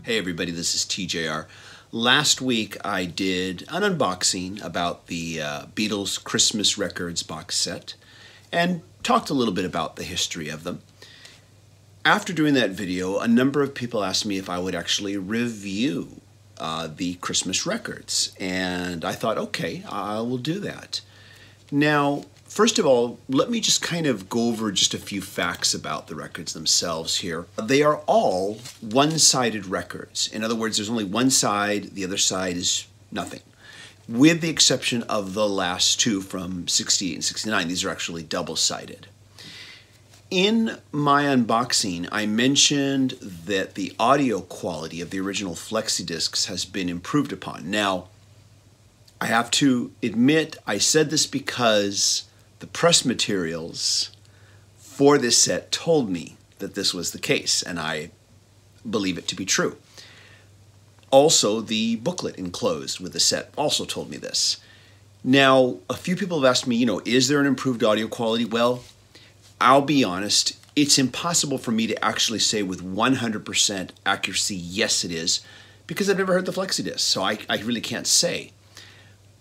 Hey everybody, this is TJR. Last week I did an unboxing about the Beatles Christmas records box set and talked a little bit about the history of them. After doing that video, a number of people asked me if I would actually review the Christmas records, and I thought, okay, I will do that. Now, first of all, let me just kind of go over just a few facts about the records themselves here. They are all one-sided records. In other words, there's only one side, the other side is nothing. With the exception of the last two from 68 and 69, these are actually double-sided. In my unboxing, I mentioned that the audio quality of the original flexi discs has been improved upon. Now, I have to admit, I said this because the press materials for this set told me that this was the case, and I believe it to be true. Also, the booklet enclosed with the set also told me this. Now, a few people have asked me, is there an improved audio quality? Well, I'll be honest, it's impossible for me to actually say with 100% accuracy, yes it is, because I've never heard the flexi disc, so I really can't say.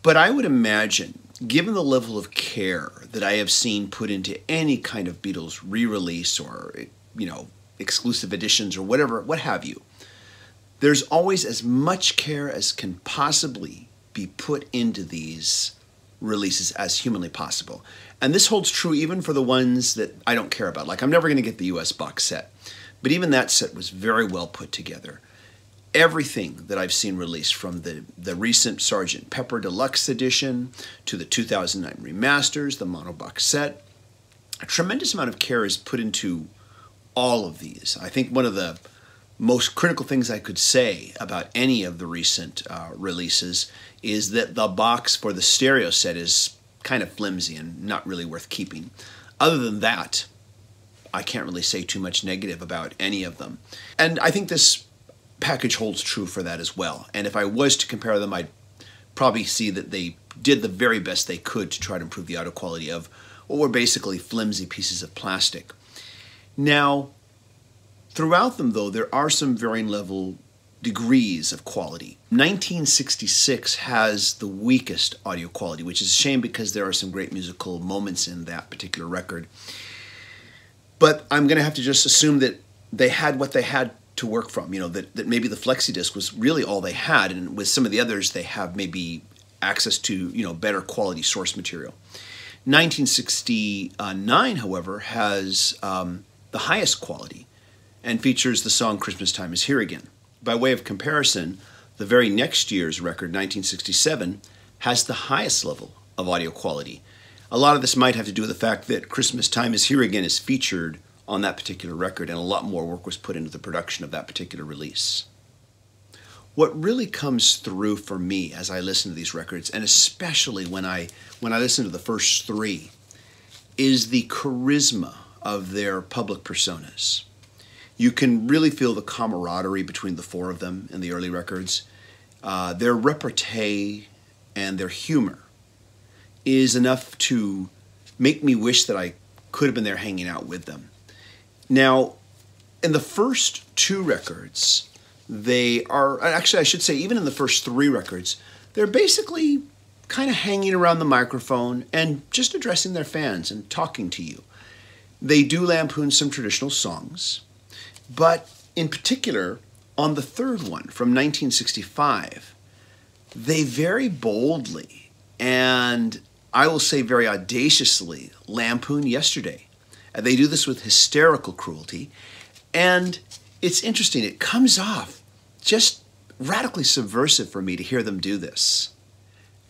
But I would imagine, given the level of care that I have seen put into any kind of Beatles re-release or, exclusive editions or whatever, what have you, there's always as much care as can possibly be put into these releases as humanly possible. And this holds true even for the ones that I don't care about. Like, I'm never going to get the US box set, but even that set was very well put together. Everything that I've seen released, from the recent Sgt. Pepper Deluxe Edition to the 2009 remasters, the mono box set, a tremendous amount of care is put into all of these. I think one of the most critical things I could say about any of the recent releases is that the box for the stereo set is kind of flimsy and not really worth keeping. Other than that, I can't really say too much negative about any of them. And I think this package holds true for that as well. And if I was to compare them, I'd probably see that they did the very best they could to try to improve the audio quality of what were basically flimsy pieces of plastic. Now, throughout them, though, there are some varying level degrees of quality. 1966 has the weakest audio quality, which is a shame because there are some great musical moments in that particular record. But I'm going to have to just assume that they had what they had to work from, that maybe the flexi disc was really all they had, and with some of the others they have maybe access to, better quality source material. 1969, however, has the highest quality and features the song Christmas Time Is Here Again. By way of comparison, the very next year's record, 1967, has the highest level of audio quality. A lot of this might have to do with the fact that Christmas Time Is Here Again is featured on that particular record, and a lot more work was put into the production of that particular release. What really comes through for me as I listen to these records, and especially when I listen to the first three, is the charisma of their public personas. You can really feel the camaraderie between the four of them in the early records. Their repartee and their humor is enough to make me wish that I could have been there hanging out with them. Now, in the first two records, they are, actually I should say even in the first three records, they're basically kind of hanging around the microphone and just addressing their fans and talking to you. They do lampoon some traditional songs, but in particular, on the third one from 1965, they very boldly and I will say very audaciously lampoon yesterday. They do this with hysterical cruelty, and it's interesting. It comes off just radically subversive for me to hear them do this.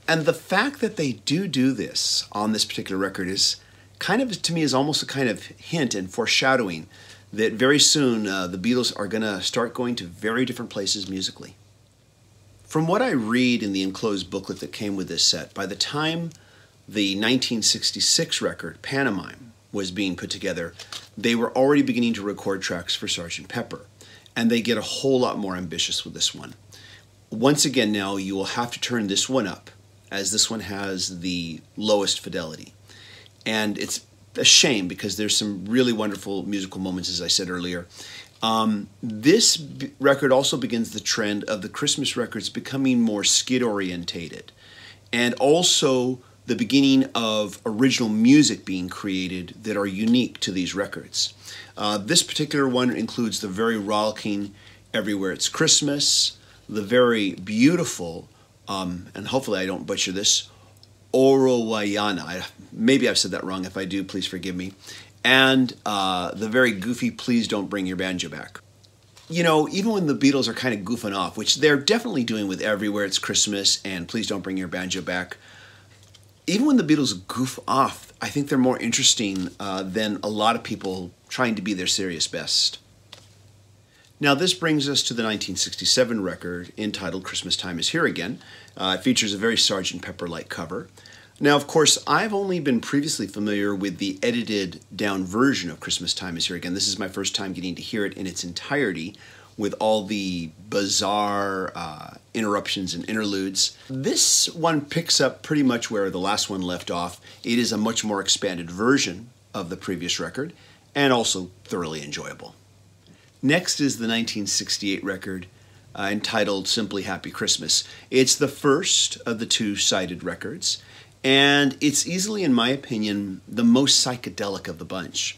And the fact that they do this on this particular record is kind of, to me, is almost a kind of hint and foreshadowing that very soon the Beatles are going to start going to very different places musically. From what I read in the enclosed booklet that came with this set, by the time the 1966 record, Pantomime, was being put together, they were already beginning to record tracks for Sgt. Pepper, and they get a whole lot more ambitious with this one. Once again now, you will have to turn this one up, as this one has the lowest fidelity. And it's a shame because there's some really wonderful musical moments, as I said earlier. This record also begins the trend of the Christmas records becoming more skit-orientated, and also the beginning of original music being created that are unique to these records. This particular one includes the very rollicking Everywhere It's Christmas, the very beautiful, and hopefully I don't butcher this, Orowayana. Maybe I've said that wrong. If I do, please forgive me. And the very goofy Please Don't Bring Your Banjo Back. You know, even when the Beatles are kind of goofing off, which they're definitely doing with Everywhere It's Christmas and Please Don't Bring Your Banjo Back, even when the Beatles goof off, I think they're more interesting than a lot of people trying to be their serious best. Now this brings us to the 1967 record entitled Christmas Time Is Here Again. It features a very Sgt. Pepper-like cover. Now, of course, I've only been previously familiar with the edited down version of Christmas Time Is Here Again. This is my first time getting to hear it in its entirety with all the bizarre interruptions and interludes. This one picks up pretty much where the last one left off. It is a much more expanded version of the previous record and also thoroughly enjoyable. Next is the 1968 record entitled Simply Happy Christmas. It's the first of the two-sided records, and it's easily, in my opinion, the most psychedelic of the bunch.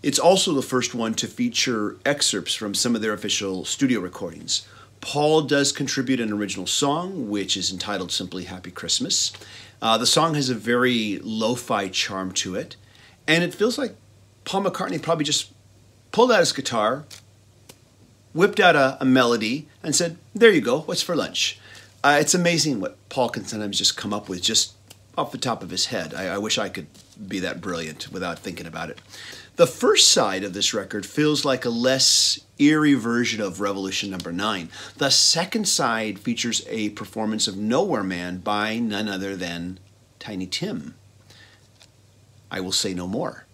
It's also the first one to feature excerpts from some of their official studio recordings. Paul does contribute an original song, which is entitled Simply Happy Christmas. The song has a very lo-fi charm to it, and it feels like Paul McCartney probably just pulled out his guitar, whipped out a melody, and said, there you go, what's for lunch? It's amazing what Paul can sometimes just come up with just off the top of his head. I wish I could be that brilliant without thinking about it. The first side of this record feels like a less eerie version of Revolution No. 9. The second side features a performance of Nowhere Man by none other than Tiny Tim. I will say no more.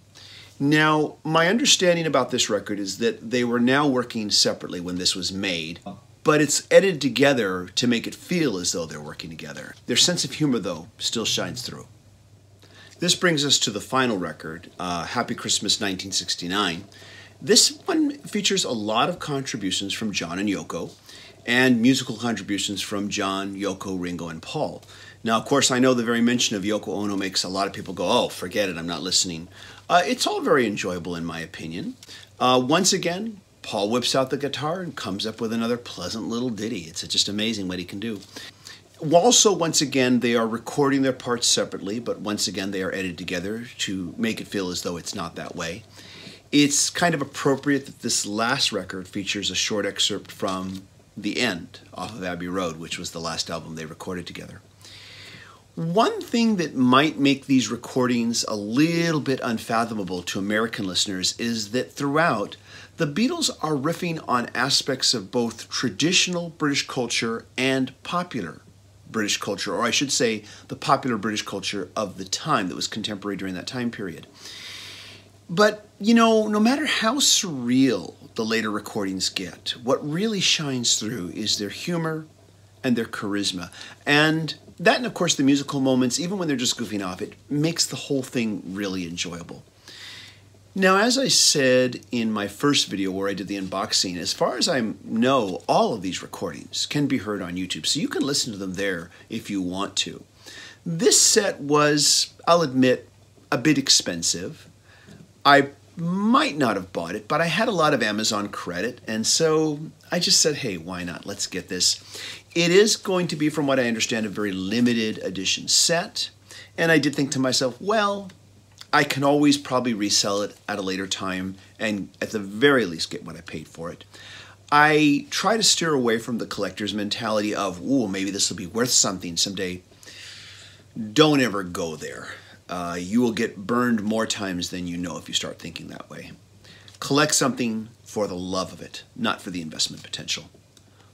Now, my understanding about this record is that they were now working separately when this was made, but it's edited together to make it feel as though they're working together. Their sense of humor, though, still shines through. This brings us to the final record, Happy Christmas 1969. This one features a lot of contributions from John and Yoko, and musical contributions from John, Yoko, Ringo, and Paul. Now, of course, I know the very mention of Yoko Ono makes a lot of people go, oh, forget it, I'm not listening. It's all very enjoyable, in my opinion. Once again, Paul whips out the guitar and comes up with another pleasant little ditty. It's just amazing what he can do. Also, once again, they are recording their parts separately, but once again, they are edited together to make it feel as though it's not that way. It's kind of appropriate that this last record features a short excerpt from The End off of Abbey Road, which was the last album they recorded together. One thing that might make these recordings a little bit unfathomable to American listeners is that throughout, the Beatles are riffing on aspects of both traditional British culture and popular British culture, or I should say the popular British culture of the time that was contemporary during that time period. But, you know, no matter how surreal the later recordings get, what really shines through is their humor and their charisma. And that, and of course, the musical moments, even when they're just goofing off, it makes the whole thing really enjoyable. Now, as I said in my first video where I did the unboxing, as far as I know, all of these recordings can be heard on YouTube, so you can listen to them there if you want to. This set was, I'll admit, a bit expensive. I might not have bought it, but I had a lot of Amazon credit, and so I just said, hey, why not? Let's get this. It is going to be, from what I understand, a very limited edition set, and I did think to myself, well, I can always probably resell it at a later time and at the very least get what I paid for it. I try to steer away from the collector's mentality of, ooh, maybe this will be worth something someday. Don't ever go there. You will get burned more times than you know if you start thinking that way. Collect something for the love of it, not for the investment potential.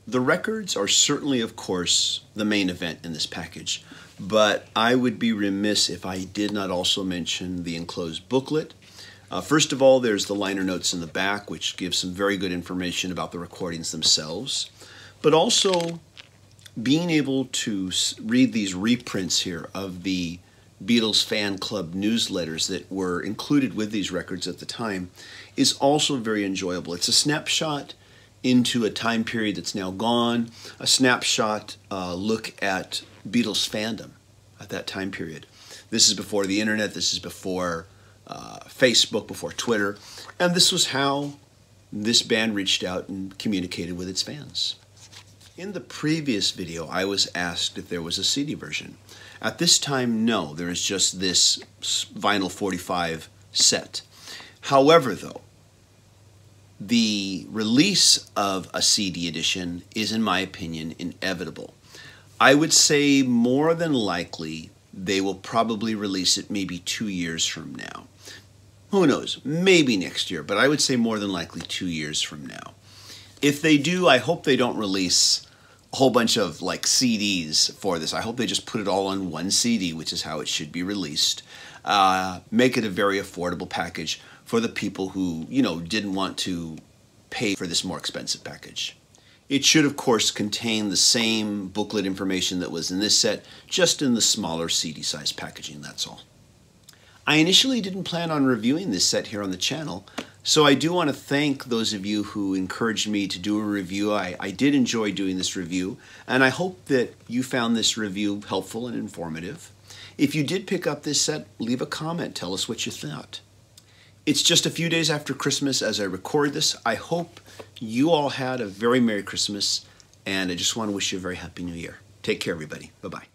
The records are certainly, of course, the main event in this package, but I would be remiss if I did not also mention the enclosed booklet. First of all, there's the liner notes in the back, which give some very good information about the recordings themselves, but also being able to read these reprints here of the Beatles fan club newsletters that were included with these records at the time is also very enjoyable. It's a snapshot into a time period that's now gone, a snapshot look at Beatles fandom at that time period. This is before the internet, this is before Facebook, before Twitter, and this was how this band reached out and communicated with its fans. In the previous video, I was asked if there was a CD version. At this time, no, there is just this vinyl 45 set. However, though, the release of a CD edition is, in my opinion, inevitable. I would say more than likely they will probably release it maybe 2 years from now. Who knows, maybe next year, but I would say more than likely 2 years from now. If they do, I hope they don't release a whole bunch of like CDs for this. I hope they just put it all on one CD, which is how it should be released. Make it a very affordable package for the people who, didn't want to pay for this more expensive package. It should, of course, contain the same booklet information that was in this set, just in the smaller CD size packaging, that's all. I initially didn't plan on reviewing this set here on the channel, so I do want to thank those of you who encouraged me to do a review. I did enjoy doing this review, and I hope that you found this review helpful and informative. If you did pick up this set, leave a comment, tell us what you thought. It's just a few days after Christmas as I record this. I hope you all had a very Merry Christmas, and I just want to wish you a very Happy New Year. Take care, everybody. Bye-bye.